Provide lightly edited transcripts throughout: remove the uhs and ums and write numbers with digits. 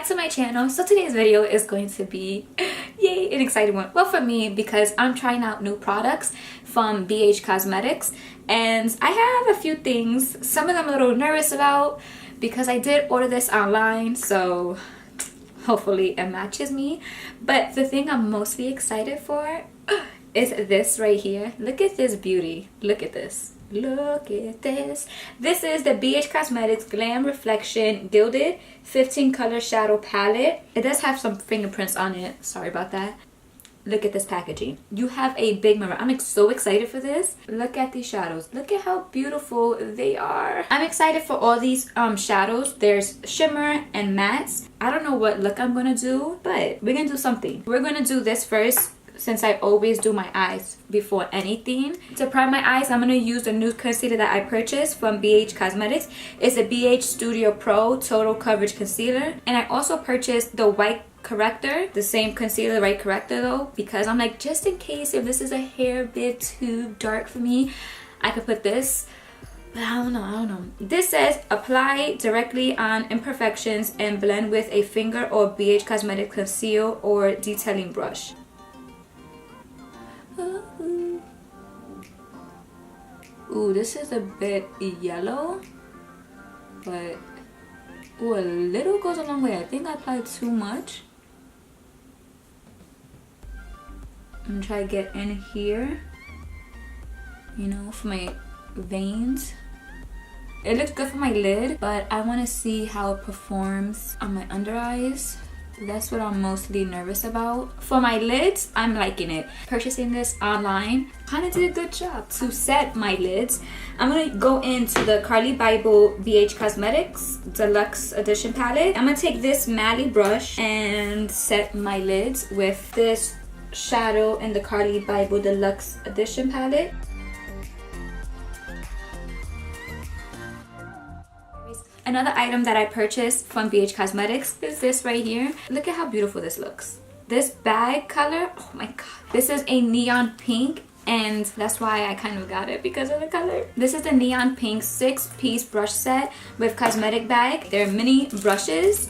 back to my channel. So today's video is going to be yay, an exciting one. Well, for me, because I'm trying out new products from BH Cosmetics, and I have a few things, some of them I'm a little nervous about because I did order this online, so hopefully it matches me. But the thing I'm mostly excited for is this right here. Look at this beauty. Look at this. Look at this. This is the BH Cosmetics Glam Reflection Gilded 15 Color Shadow Palette. It does have some fingerprints on it. Sorry about that. Look at this packaging. You have a big mirror. I'm so excited for this. Look at these shadows. Look at how beautiful they are. I'm excited for all these shadows. There's shimmer and mattes. I don't know what look I'm gonna do, but we're gonna do something. We're gonna do this first, since I always do my eyes before anything. To prime my eyes, I'm going to use the new concealer that I purchased from BH Cosmetics. It's a BH Studio Pro Total Coverage Concealer. And I also purchased the white corrector, the same concealer, white corrector though, because I'm like, just in case if this is a hair bit too dark for me, I could put this. But I don't know. This says apply directly on imperfections and blend with a finger or BH Cosmetics conceal or detailing brush. Ooh, this is a bit yellow, but ooh, a little goes a long way. I think I applied too much. I'm gonna try to get in here, you know, for my veins. It looks good for my lid, but I want to see how it performs on my under eyes. That's what I'm mostly nervous about. For my lids, I'm liking it. Purchasing this online kind of did a good job to set my lids. I'm going to go into the Carly Bible BH Cosmetics Deluxe Edition palette. I'm going to take this Mally brush and set my lids with this shadow in the Carly Bible Deluxe Edition palette. Another item that I purchased from BH Cosmetics is this right here. Look at how beautiful this looks. This bag color, oh my god. This is a neon pink, and that's why I kind of got it, because of the color. This is the neon pink 6-piece brush set with cosmetic bag. They're mini brushes,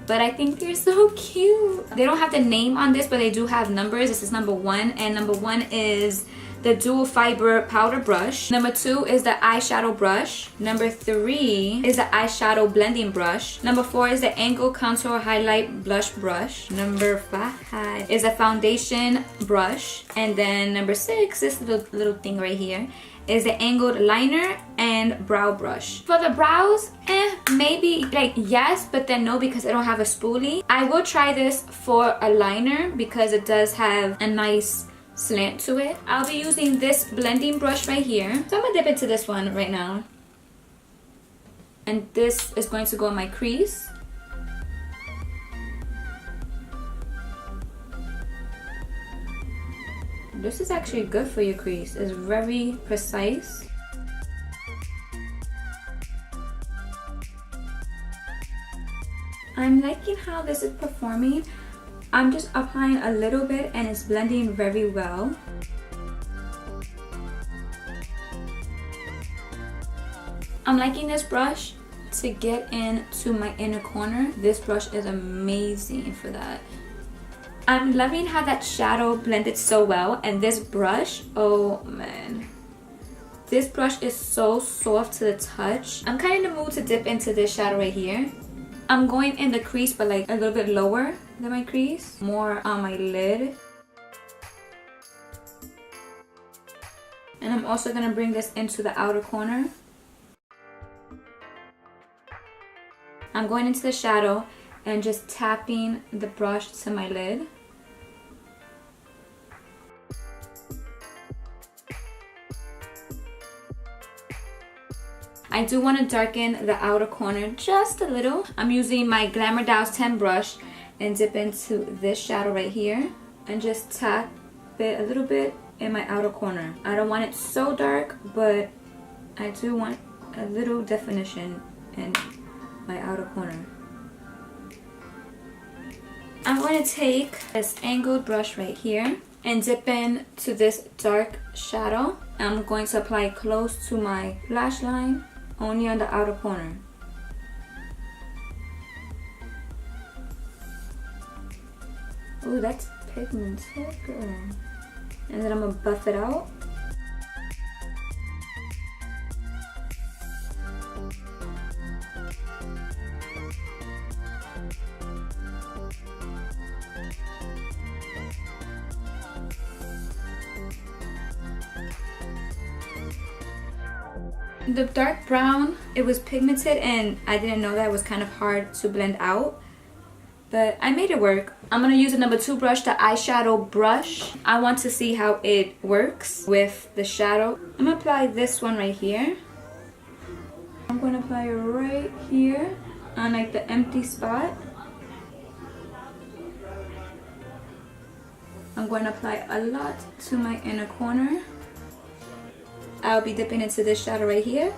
but I think they're so cute. They don't have the name on this, but they do have numbers. This is number 1, and number 1 is the dual fiber powder brush. Number 2 is the eyeshadow brush. Number 3 is the eyeshadow blending brush. Number 4 is the angle contour highlight blush brush. Number 5 is a foundation brush. And then number 6, this little thing right here, is the angled liner and brow brush. For the brows, maybe like yes, but then no, because I don't have a spoolie. I will try this for a liner because it does have a nice slant to it. I'll be using this blending brush right here. So I'm gonna dip into this one right now. And this is going to go in my crease. This is actually good for your crease. It's very precise. I'm liking how this is performing. I'm just applying a little bit and it's blending very well. I'm liking this brush to get into my inner corner. This brush is amazing for that. I'm loving how that shadow blended so well, and this brush, oh man. This brush is so soft to the touch. I'm kind of in the mood to dip into this shadow right here. I'm going in the crease, but like a little bit lower than my crease. More on my lid. And I'm also going to bring this into the outer corner. I'm going into the shadow and just tapping the brush to my lid. I do want to darken the outer corner just a little. I'm using my Glamour Dolls 10 brush and dip into this shadow right here and just tap it a little bit in my outer corner. I don't want it so dark, but I do want a little definition in my outer corner. I'm going to take this angled brush right here and dip into this dark shadow. I'm going to apply close to my lash line, only on the outer corner. Ooh, that's pigmented, girl. And then I'm gonna buff it out. The dark brown, it was pigmented and I didn't know that it was kind of hard to blend out, but I made it work. I'm gonna use the number 2 brush, the eyeshadow brush. I want to see how it works with the shadow. I'm gonna apply this one right here. I'm gonna apply it right here on like the empty spot. I'm going to apply a lot to my inner corner. I'll be dipping into this shadow right here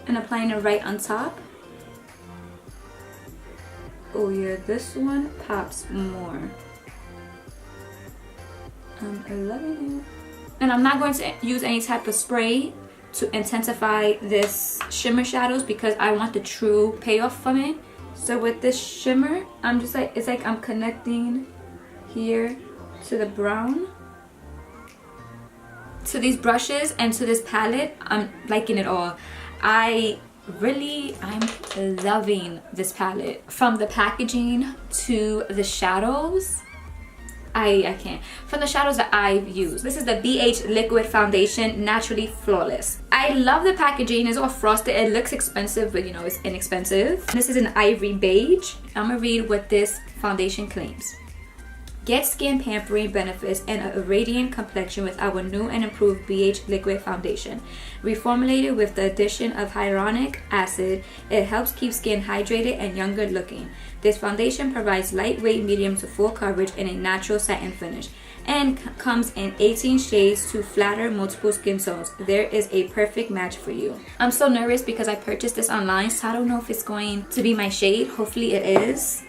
and applying it right on top. Oh yeah, this one pops more. I'm loving it. And I'm not going to use any type of spray to intensify this shimmer shadows because I want the true payoff from it. So with this shimmer, I'm just like, it's like I'm connecting here to the brown. To these brushes and to this palette, I'm liking it all. I'm loving this palette. From the packaging to the shadows, I can't. From the shadows that I've used. This is the BH Liquid Foundation, Naturally Flawless. I love the packaging. It's all frosted. It looks expensive, but you know, it's inexpensive. This is an ivory beige. I'm gonna read what this foundation claims. Get skin pampering benefits and a radiant complexion with our new and improved BH Liquid Foundation. Reformulated with the addition of hyaluronic acid, it helps keep skin hydrated and younger looking. This foundation provides lightweight, medium to full coverage in a natural satin finish and comes in 18 shades to flatter multiple skin tones. There is a perfect match for you. I'm so nervous because I purchased this online, so I don't know if it's going to be my shade. Hopefully it is.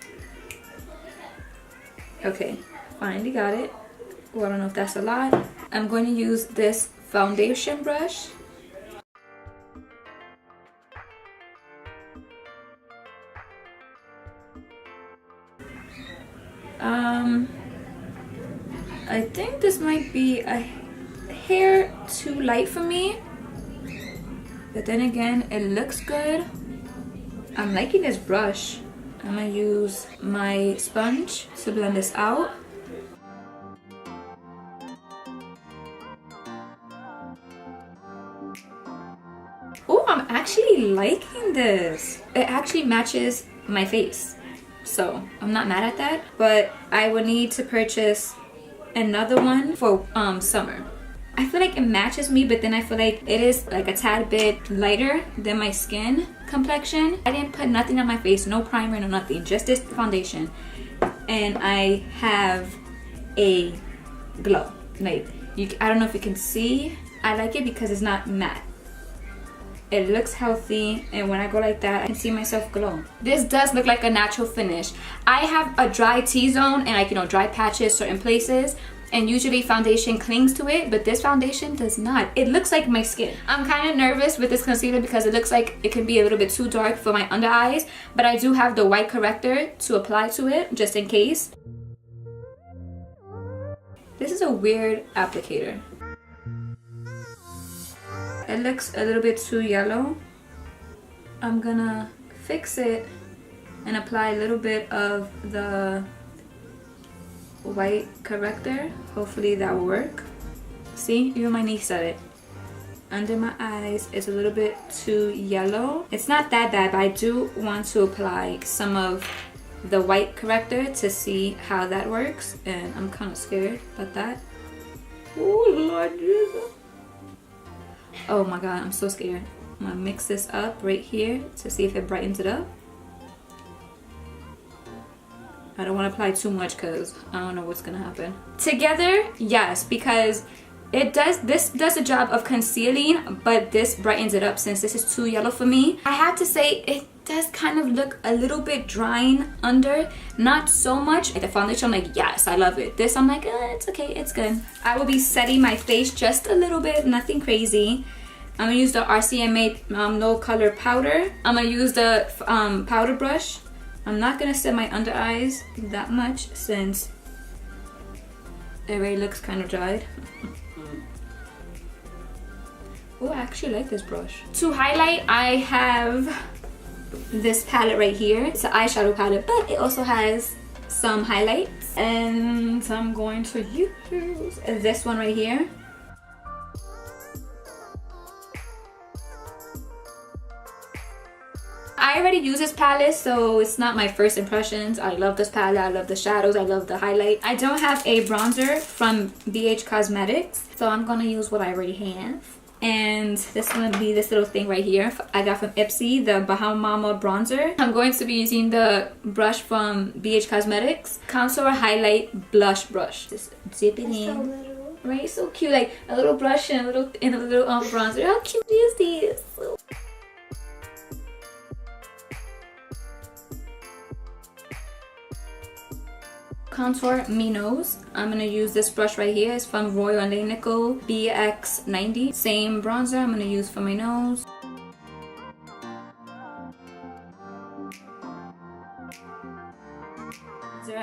Okay, finally got it. Well, I don't know if that's a lot. I'm going to use this foundation brush. I think this might be a hair too light for me. But then again, it looks good. I'm liking this brush. I'm gonna use my sponge to blend this out. Oh, I'm actually liking this. It actually matches my face. So I'm not mad at that, but I would need to purchase another one for summer. I feel like it matches me, but then I feel like it is like a tad bit lighter than my skin complexion. I didn't put nothing on my face, no primer, no nothing, just this foundation, and I have a glow. Like, I don't know if you can see. I like it because it's not matte. It looks healthy, and when I go like that, I can see myself glow. This does look like a natural finish. I have a dry T-zone and like, you know, dry patches certain places, and usually foundation clings to it, but this foundation does not. It looks like my skin. I'm kind of nervous with this concealer because it looks like it can be a little bit too dark for my under eyes, but I do have the white corrector to apply to it just in case. This is a weird applicator. It looks a little bit too yellow. I'm gonna fix it and apply a little bit of the white corrector. Hopefully that will work. See, even my niece said it. Under my eyes it's a little bit too yellow. It's not that bad, but I do want to apply some of the white corrector to see how that works, and I'm kind of scared about that. Oh Lord Jesus. Oh my god, I'm so scared. I'm gonna mix this up right here to see if it brightens it up. I don't want to apply too much because I don't know what's gonna happen. Together, yes, because this does a job of concealing, but this brightens it up since this is too yellow for me. I have to say it does kind of look a little bit drying under, not so much. Like the foundation, I'm like, yes, I love it. This, I'm like, it's okay, it's good. I will be setting my face just a little bit, nothing crazy. I'm gonna use the RCMA No Color Powder. I'm gonna use the powder brush. I'm not gonna set my under eyes that much since It already looks kind of dried. Oh, I actually like this brush. To highlight, I have this palette right here. It's an eyeshadow palette, but it also has some highlights. And I'm going to use this one right here. I already use this palette, so it's not my first impressions. I love this palette. I love the shadows. I love the highlight. I don't have a bronzer from BH Cosmetics, so I'm gonna use what I already have. And this one would be this little thing right here. I got from Ipsy, the Bahama bronzer. I'm going to be using the brush from BH Cosmetics. Contour Highlight Blush Brush. Just dip it in. So little. Right? So cute. Like a little brush and a little bronzer. How cute is this? Contour me nose. I'm gonna use this brush right here. It's from SammieCNicole BX90. Same bronzer I'm gonna use for my nose.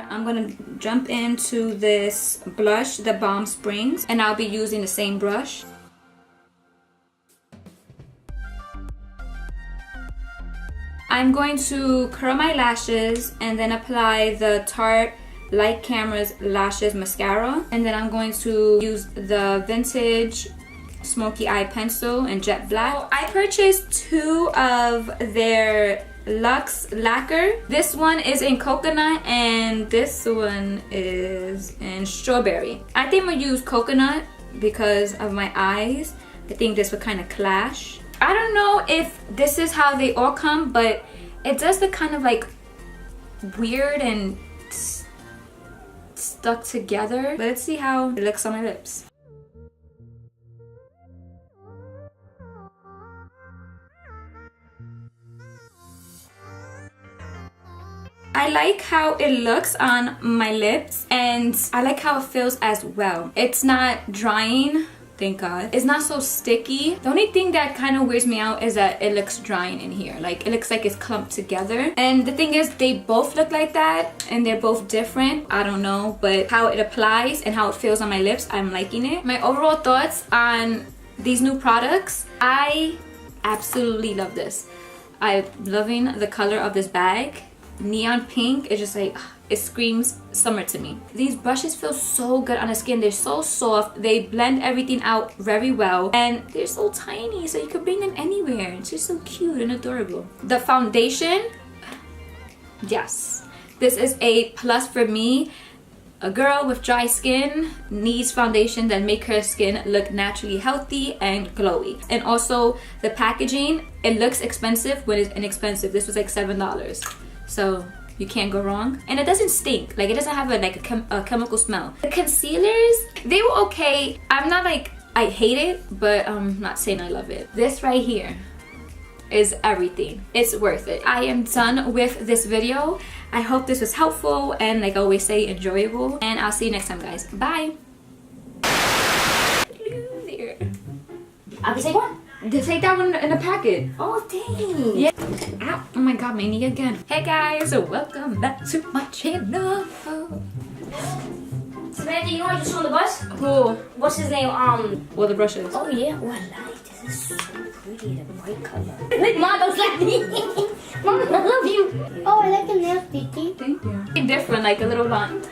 I'm gonna jump into this blush, the Balm Springs, and I'll be using the same brush. I'm going to curl my lashes and then apply the Tarte Light Cameras Lashes Mascara. And then I'm going to use the Vintage Smoky Eye Pencil in Jet Black. So I purchased 2 of their Luxe Lacquer. This one is in coconut and this one is in strawberry. I think I'm gonna use coconut because of my eyes. I think this would kind of clash. I don't know if this is how they all come, but it does look kind of like weird and stuck together. But let's see how it looks on my lips. I like how it looks on my lips and I like how it feels as well. It's not drying, thank God. It's not so sticky. The only thing that kind of weirds me out is that it looks drying in here. Like it looks like it's clumped together. And the thing is, they both look like that and they're both different. I don't know, but how it applies and how it feels on my lips, I'm liking it. My overall thoughts on these new products, I absolutely love this. I'm loving the color of this bag. Neon pink is just like, it screams summer to me. These brushes feel so good on the skin. They're so soft. They blend everything out very well. And they're so tiny, so you can bring them anywhere. It's just so cute and adorable. The foundation, yes. This is a plus for me. A girl with dry skin needs foundation that make her skin look naturally healthy and glowy. And also the packaging, it looks expensive when it's inexpensive. This was like $7. So you can't go wrong. And it doesn't stink. Like it doesn't have a chemical smell. The concealers, they were okay. I'm not like, I hate it, but I'm not saying I love it. This right here is everything. It's worth it. I am done with this video. I hope this was helpful and, like I always say, enjoyable. And I'll see you next time, guys. Bye. There. I can take one? Take that one in the packet. Oh, dang. Yeah. Ow. Oh my God, my knee again. Hey guys, welcome back to my channel. Samantha, you know I just saw on the bus? Who? What's his name? Well, the brushes. Oh yeah. Oh, I like this. This is so pretty. The bright color. Look, Mom, don't slap me. Mom, I love you. Oh, I like the nail sticky. Thank you. Different, like a little line.